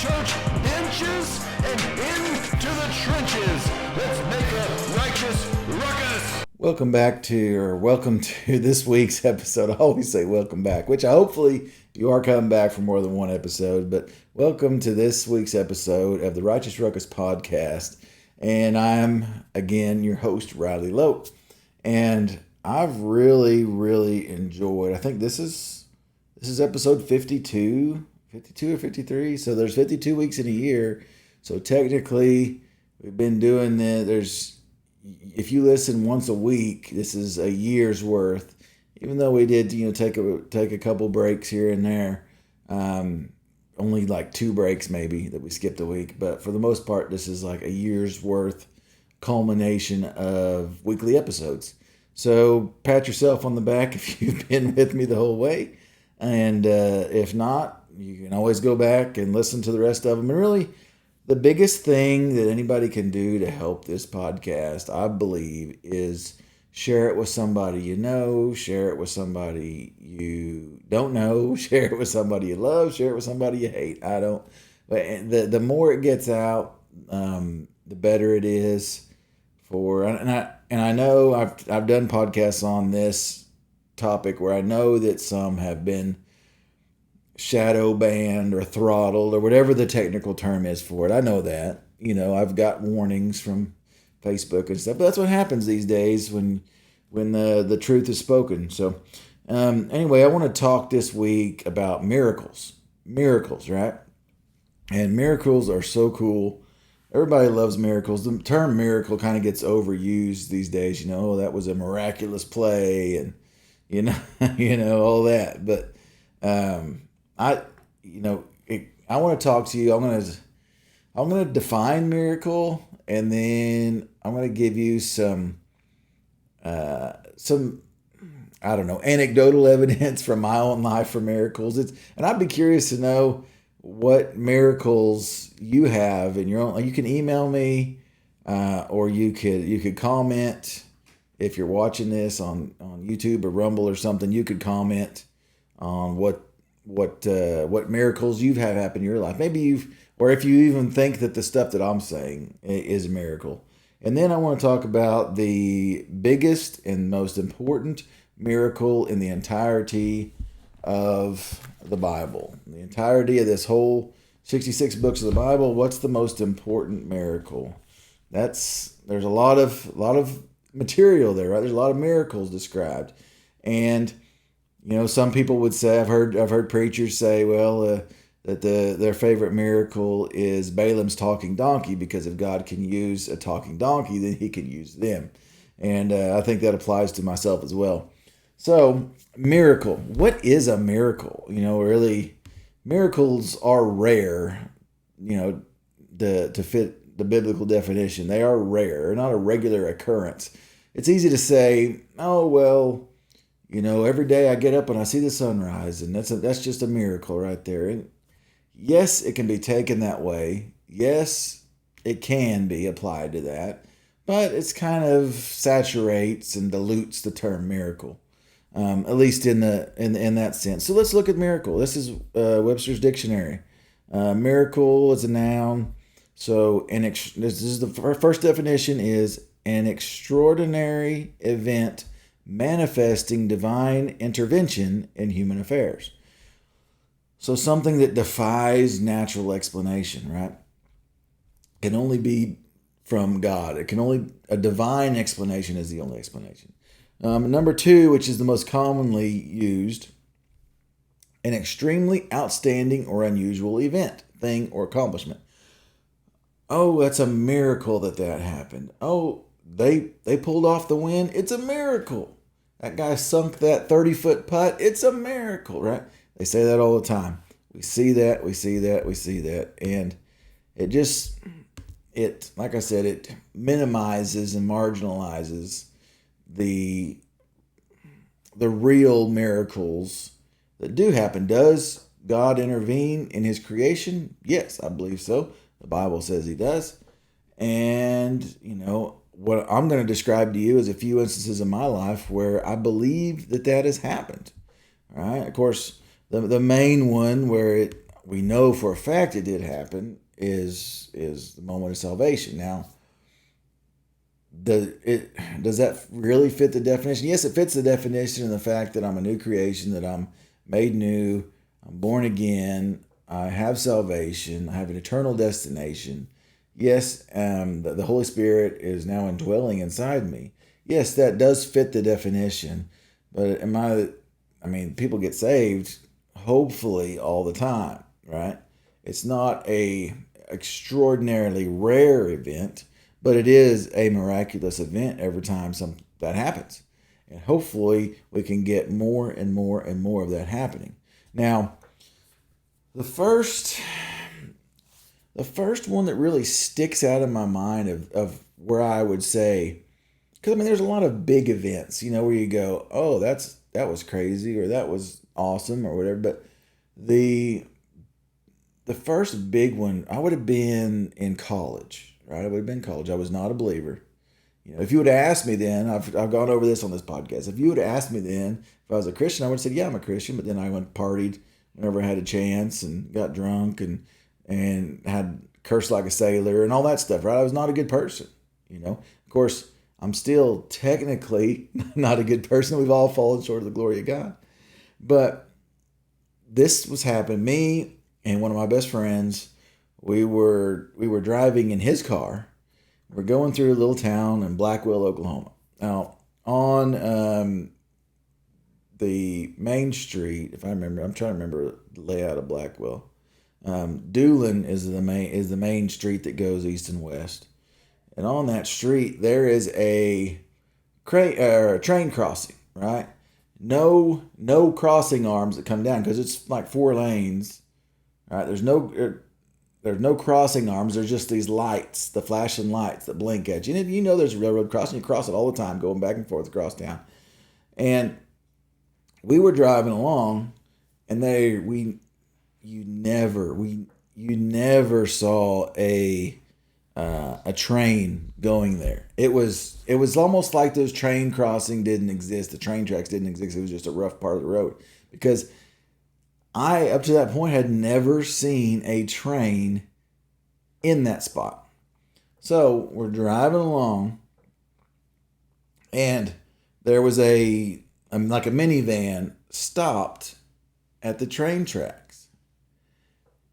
church benches and into the trenches. Let's make a righteous ruckus. Welcome to this week's episode. I always say welcome back, which hopefully you are coming back for more than one episode, but welcome to this week's episode of the Righteous Ruckus podcast. And I'm, again, your host, Riley Lope. And I've really enjoyed, I think this is episode 52 or 53. So there's 52 weeks in a year. So technically we've been doing if you listen once a week, this is a year's worth. Even though we did, take a couple breaks here and there, only like 2 breaks maybe that we skipped a week. But for the most part, this is like a year's worth culmination of weekly episodes. So pat yourself on the back if you've been with me the whole way, and if not, you can always go back and listen to the rest of them. And really, the biggest thing that anybody can do to help this podcast, I believe, is share it with somebody you know, share it with somebody you don't know, share it with somebody you love, share it with somebody you hate. But the more it gets out, the better it is and I know I've done podcasts on this topic where I know that some have been shadow banned or throttled or whatever the technical term is for it. I know that. I've got warnings from Facebook and stuff, but that's what happens these days when the truth is spoken. So anyway, I want to talk this week about miracles, right? And miracles are so cool. Everybody loves miracles. The term miracle kind of gets overused these days. That was a miraculous play and all that. But I want to talk to you. I'm going to define miracle, and then I'm going to give you some anecdotal evidence from my own life for miracles. And I'd be curious to know what miracles you have in your own. You can email me, or you could comment if you're watching this on YouTube or Rumble or something. You could comment on what miracles you've had happen in your life. Or if you even think that the stuff that I'm saying is a miracle. And then I want to talk about the biggest and most important miracle in the entirety of the Bible. The entirety of this whole 66 books of the Bible. What's the most important miracle? There's a lot of material there, right? There's a lot of miracles described. And some people would say, I've heard preachers say, that their favorite miracle is Balaam's talking donkey, because if God can use a talking donkey, then he can use them. And I think that applies to myself as well. So, miracle. What is a miracle? Really, miracles are rare, to fit the biblical definition. They are rare, not a regular occurrence. It's easy to say, oh, well, every day I get up and I see the sunrise, and that's just a miracle right there. And yes, it can be taken that way. Yes, it can be applied to that, but it's kind of saturates and dilutes the term miracle, at least in that sense. So let's look at miracle. This is Webster's dictionary. Miracle is a noun. So this is the first definition is an extraordinary event manifesting divine intervention in human affairs. So something that defies natural explanation, right? Can only be from God. A divine explanation is the only explanation. Number 2, which is the most commonly used, an extremely outstanding or unusual event, thing, or accomplishment. Oh, that's a miracle that happened. Oh, they pulled off the win. It's a miracle. That guy sunk that 30-foot putt. It's a miracle, right? They say that all the time. We see that. And like I said, it minimizes and marginalizes the real miracles that do happen. Does God intervene in his creation? Yes, I believe so. The Bible says he does. And, what I'm going to describe to you is a few instances in my life where I believe that has happened. All right. Of course, the main one where we know for a fact it did happen is the moment of salvation. Now, does that really fit the definition? Yes, it fits the definition in the fact that I'm a new creation, that I'm made new, I'm born again, I have salvation, I have an eternal destination. Yes, the Holy Spirit is now indwelling inside me. Yes, that does fit the definition. But people get saved hopefully all the time, right? It's not a extraordinarily rare event, but it is a miraculous event every time that happens. And hopefully we can get more and more and more of that happening. Now, the first one that really sticks out in my mind of where I would say, because there's a lot of big events, where you go, oh, that was crazy, or that was awesome, or whatever. But the first big one, I would have been in college, right? I would have been in college. I was not a believer. If you would have asked me then, I've gone over this on this podcast. If you would have asked me then if I was a Christian, I would have said, yeah, I'm a Christian. But then I went partied whenever I had a chance and got drunk and had cursed like a sailor and all that stuff, right? I was not a good person, Of course, I'm still technically not a good person. We've all fallen short of the glory of God. But this was happening. Me and one of my best friends, we were driving in his car. We're going through a little town in Blackwell, Oklahoma. Now, on the main street, if I remember, I'm trying to remember the layout of Blackwell. Doolin is the main street that goes east and west. And on that street, there is a train crossing, right? No crossing arms that come down because it's like 4 lanes, right? There's no crossing arms. There's just these lights, the flashing lights that blink at you. And there's a railroad crossing. You cross it all the time, going back and forth across town. And we were driving along, and you never saw a train going there. It was almost like those train crossing didn't exist. The train tracks didn't exist. It was just a rough part of the road, because I, up to that point, had never seen a train in that spot. So we're driving along, and there was like a minivan stopped at the train tracks.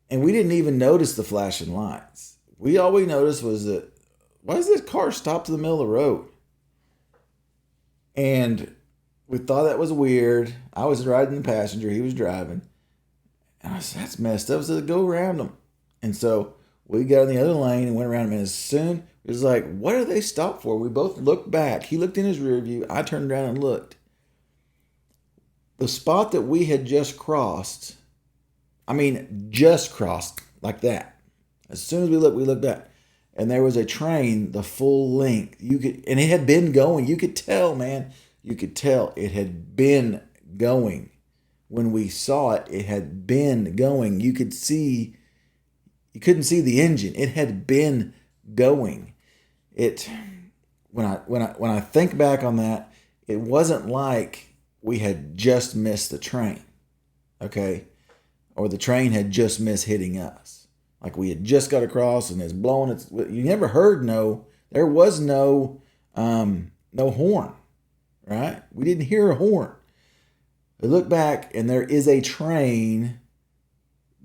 And we didn't even notice the flashing lights. All we noticed was that, why is this car stopped in the middle of the road? And we thought that was weird. I was riding the passenger, he was driving. And I said, that's messed up. So go around them. And so we got in the other lane and went around them. And as soon, it was like, what are they stopped for? We both looked back. He looked in his rear view. I turned around and looked. The spot that we had just crossed, just crossed like that. As soon as we looked back. And there was a train the full length. And it had been going. You could tell, man. You could tell it had been going. When we saw it, it had been going. You couldn't see the engine. It had been going. When I think back on that, it wasn't like we had just missed the train, okay? Or the train had just missed hitting us. Like we had just got across and it's blowing. You never heard there was no horn, right? We didn't hear a horn. We look back and there is a train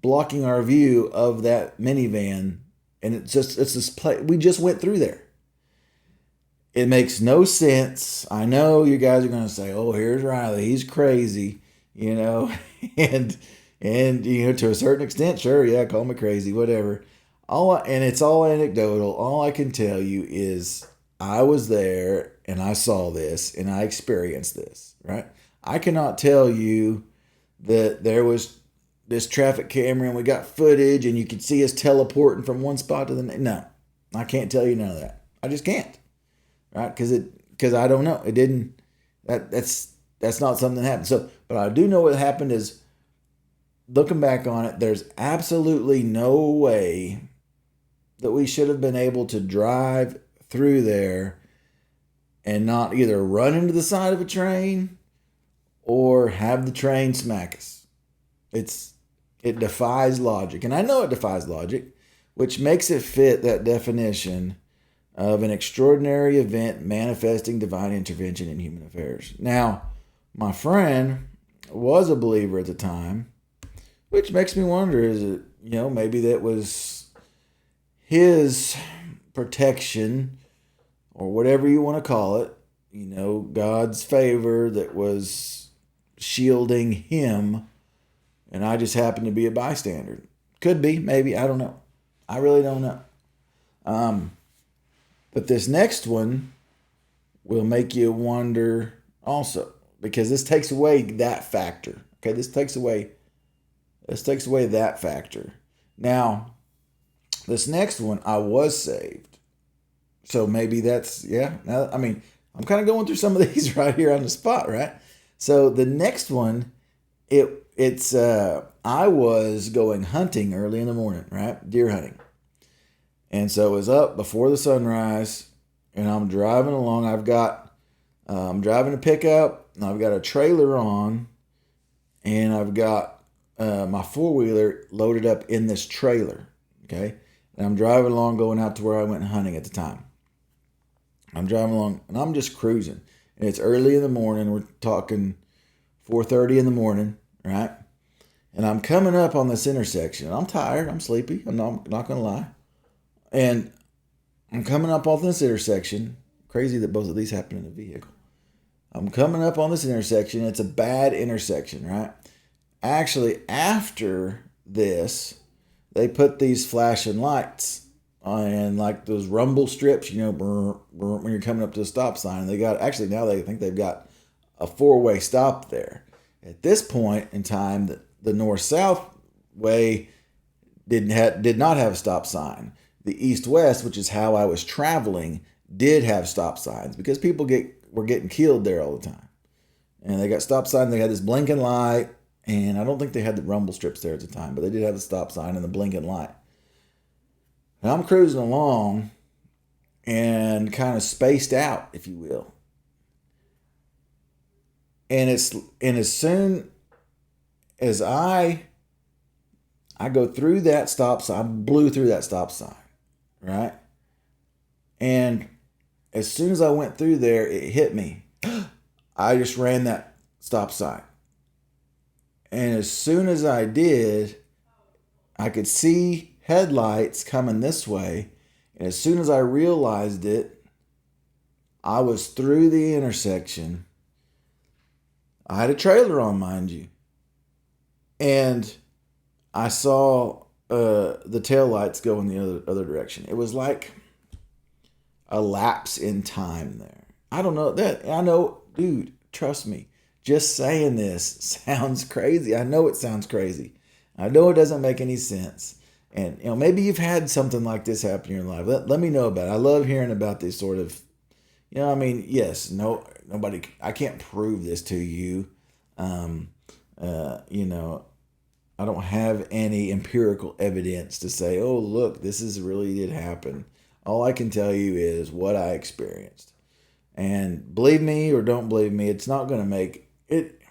blocking our view of that minivan, and it's this place. We just went through there. It makes no sense. I know you guys are going to say, "Oh, here's Riley. He's crazy," and to a certain extent, sure, yeah, call me crazy, whatever. And it's all anecdotal. All I can tell you is I was there and I saw this and I experienced this, right? I cannot tell you that there was this traffic camera and we got footage and you could see us teleporting from one spot to the next. No, I can't tell you none of that. I just can't, right? Because I don't know. It didn't. That's not something that happened. So, but I do know what happened is, looking back on it, there's absolutely no way that we should have been able to drive through there and not either run into the side of a train or have the train smack us. It defies logic. And I know it defies logic, which makes it fit that definition of an extraordinary event manifesting divine intervention in human affairs. Now, my friend was a believer at the time, which makes me wonder, is it, maybe that was his protection or whatever you want to call it, God's favor that was shielding him, and I just happened to be a bystander. Could be, maybe, I don't know. I really don't know. But this next one will make you wonder also, because this takes away that factor. Okay, this takes away that factor. Now, this next one, I was saved. So maybe that's, Now, I'm kind of going through some of these right here on the spot, right? So the next one, it's I was going hunting early in the morning, right? Deer hunting. And so it was up before the sunrise, and I'm driving along. I'm driving a pickup, and I've got a trailer on, and I've got my four-wheeler loaded up in this trailer, okay? And I'm driving along going out to where I went hunting at the time. I'm driving along, and I'm just cruising. And it's early in the morning. We're talking 4:30 in the morning, right? And I'm coming up on this intersection. I'm tired. I'm sleepy. I'm not going to lie. And I'm coming up off this intersection. Crazy that both of these happen in a vehicle. I'm coming up on this intersection. It's a bad intersection, right? Actually, after this, they put these flashing lights on, like those rumble strips, when you're coming up to a stop sign. Now they think they've got a four-way stop there. At this point in time, the north-south way did not have a stop sign. The east-west, which is how I was traveling, did have stop signs because people were getting killed there all the time. And they got stop signs. They had this blinking light, and I don't think they had the rumble strips there at the time, but they did have the stop sign and the blinking light. And I'm cruising along and kind of spaced out, if you will. And as soon as I go through that stop sign, I blew through that stop sign, right? And as soon as I went through there, it hit me. I just ran that stop sign. And as soon as I did, I could see headlights coming this way. And as soon as I realized it, I was through the intersection. I had a trailer on, mind you. And I saw the taillights go in the other direction. It was like a lapse in time there. I don't know that. I know, dude, trust me. Just saying this sounds crazy. I know it sounds crazy. I know it doesn't make any sense. And maybe you've had something like this happen in your life. Let me know about it. I love hearing about this sort of, yes, nobody, I can't prove this to you. I don't have any empirical evidence to say, oh, look, this really did happen. All I can tell you is what I experienced. And believe me or don't believe me, it's not going to make it,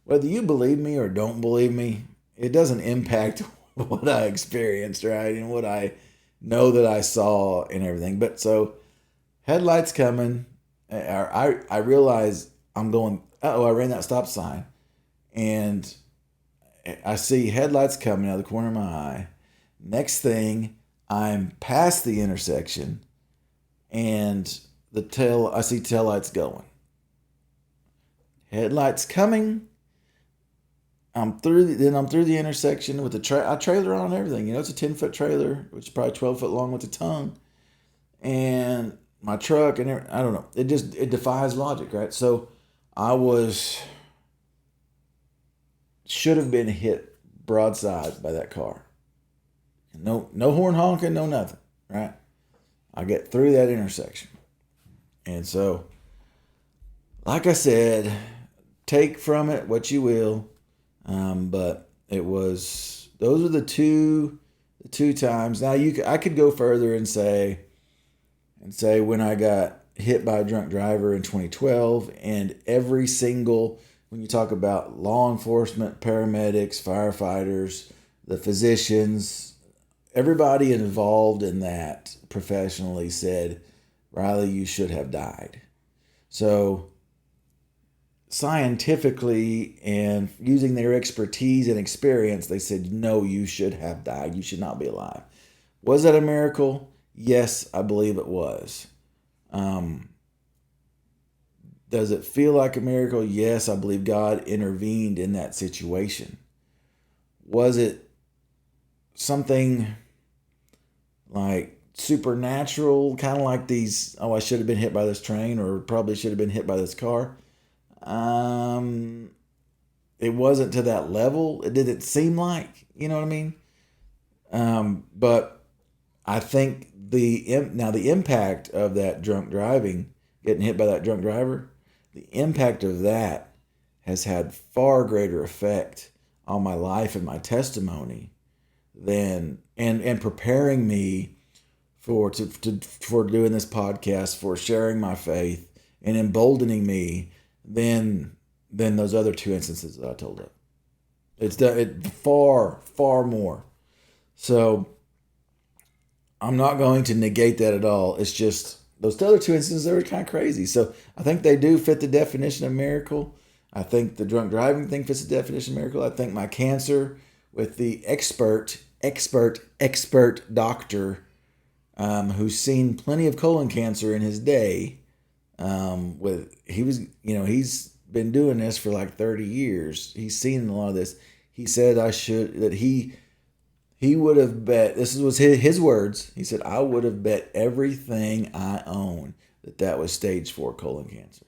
whether you believe me or don't believe me, it doesn't impact what I experienced, right? And what I know that I saw and everything. But so headlights coming, I realize I'm going, I ran that stop sign, and I see headlights coming out of the corner of my eye. Next thing, I'm past the intersection, and I see taillights going. Headlights coming. I'm through the intersection with the trailer on and everything. It's a 10-foot trailer, which is probably 12 foot long with the tongue. And my truck and everything, I don't know. It defies logic, right? So I should have been hit broadside by that car. No horn honking, no nothing, right? I get through that intersection. And so, like I said, take from it what you will. But those are the two times. Now I could go further and say when I got hit by a drunk driver in 2012, and every single, when you talk about law enforcement, paramedics, firefighters, the physicians, everybody involved in that professionally said, Riley, you should have died. So scientifically and using their expertise and experience, they said, no, you should have died. You should not be alive. Was that a miracle? Yes, I believe it was. Does it feel like a miracle? Yes, I believe God intervened in that situation. Was it something like supernatural, kind of like these, oh, I should have been hit by this train or probably should have been hit by this car? It wasn't to that level. It didn't seem like, you know what I mean? But I think the impact of that drunk driving, getting hit by that drunk driver, the impact of that has had far greater effect on my life and my testimony than and preparing me for doing this podcast, for sharing my faith and emboldening me than those other two instances that I told of. It's far more. So I'm not going to negate that at all. It's just those other two instances, they were kind of crazy. So I think they do fit the definition of miracle. I think the drunk driving thing fits the definition of miracle. I think my cancer with the expert doctor who's seen plenty of colon cancer in his day. He's been doing this for like 30 years. He's seen a lot of this. He said he would have bet, this was his words. He said, I would have bet everything I own that was stage 4 colon cancer.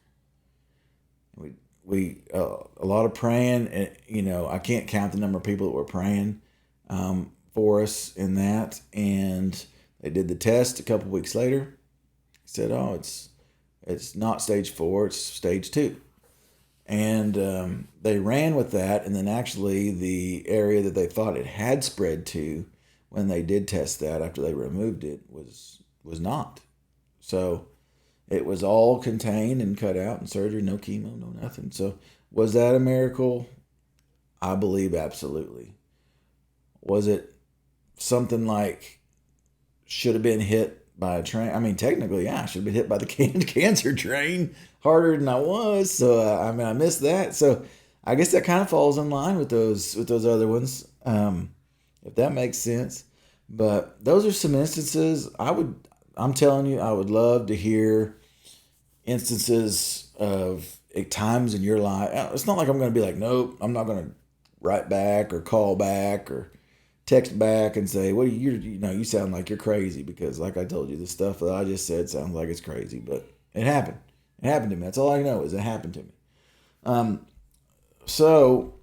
We a lot of praying, and I can't count the number of people that were praying for us in that. And they did the test a couple weeks later. He said, oh, it's not stage 4, it's stage 2. And they ran with that, and then actually the area that they thought it had spread to when they did test that after they removed it was not. So it was all contained and cut out, and surgery, no chemo, no nothing. So was that a miracle? I believe absolutely. Was it something like should have been hit by a train? I mean, technically, yeah, I should have been hit by the cancer train harder than I was. So, I missed that. So I guess that kind of falls in line with those other ones, if that makes sense. But those are some instances. I'm telling you, I would love to hear instances of times in your life. It's not like I'm going to be like, nope, I'm not going to write back or call back or text back and say, well, you sound like you're crazy, because like I told you, the stuff that I just said sounds like it's crazy, but it happened. It happened to me. That's all I know is it happened to me. So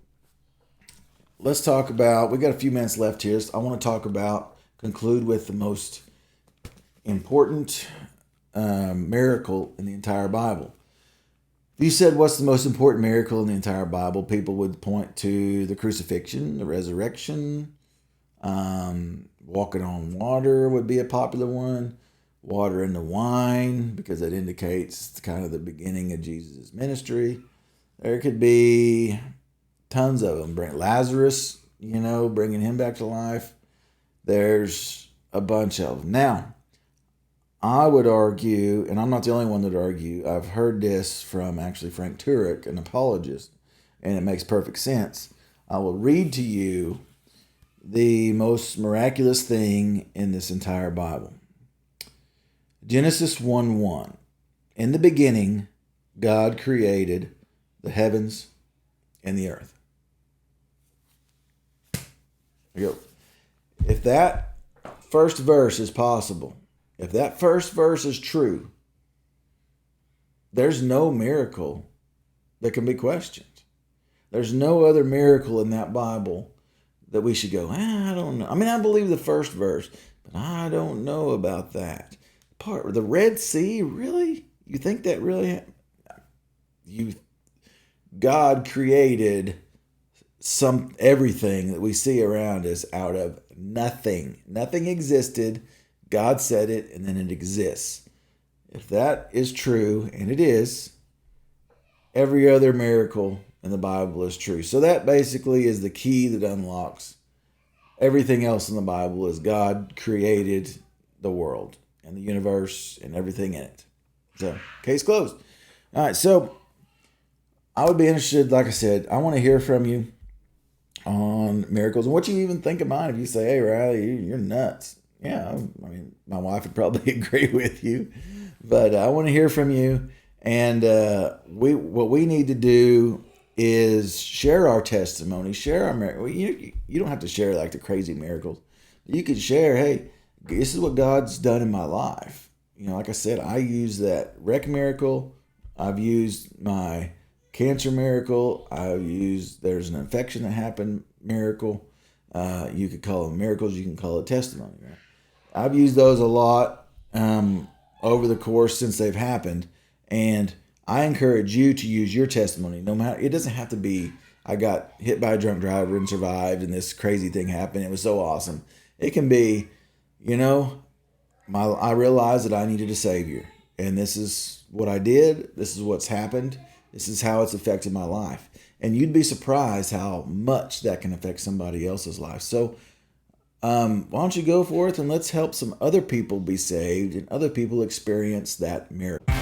let's talk about, we got a few minutes left here. So I want to conclude with the most important miracle in the entire Bible. If you said, what's the most important miracle in the entire Bible, people would point to the crucifixion, the resurrection. Walking on water would be a popular one. Water into wine, because that indicates kind of the beginning of Jesus' ministry. There could be tons of them. Bring Lazarus, bringing him back to life. There's a bunch of them. Now, I would argue, and I'm not the only one that would argue, I've heard this from actually Frank Turek, an apologist, and it makes perfect sense. I will read to you the most miraculous thing in this entire Bible. Genesis 1:1. In the beginning, God created the heavens and the earth. There you go. If that first verse is possible, if that first verse is true, there's no miracle that can be questioned. There's no other miracle in that Bible that we should go, I don't know. I mean, I believe the first verse, but I don't know about that. The Red Sea, really? You think that really happened? God created everything that we see around us out of nothing. Nothing existed. God said it, and then it exists. If that is true, and it is, every other miracle in the Bible is true. So that basically is the key that unlocks everything else in the Bible is God created the world and the universe and everything in it. So, case closed. All right, so I would be interested, like I said, I want to hear from you on miracles and what you even think of mine. If you say, hey, Riley, you're nuts. Yeah, I mean, my wife would probably agree with you, but I want to hear from you. And what we need to do is share our testimony, share our miracles. You don't have to share like the crazy miracles. You can share, hey, this is what God's done in my life. Like I said, I use that wreck miracle. I've used my cancer miracle. There's an infection that happened miracle. You could call them miracles. You can call it testimony. Right? I've used those a lot over the course since they've happened. And I encourage you to use your testimony. No matter, it doesn't have to be, I got hit by a drunk driver and survived and this crazy thing happened. It was so awesome. It can be, I realized that I needed a savior. And this is what I did. This is what's happened. This is how it's affected my life. And you'd be surprised how much that can affect somebody else's life. So why don't you go forth and let's help some other people be saved and other people experience that miracle.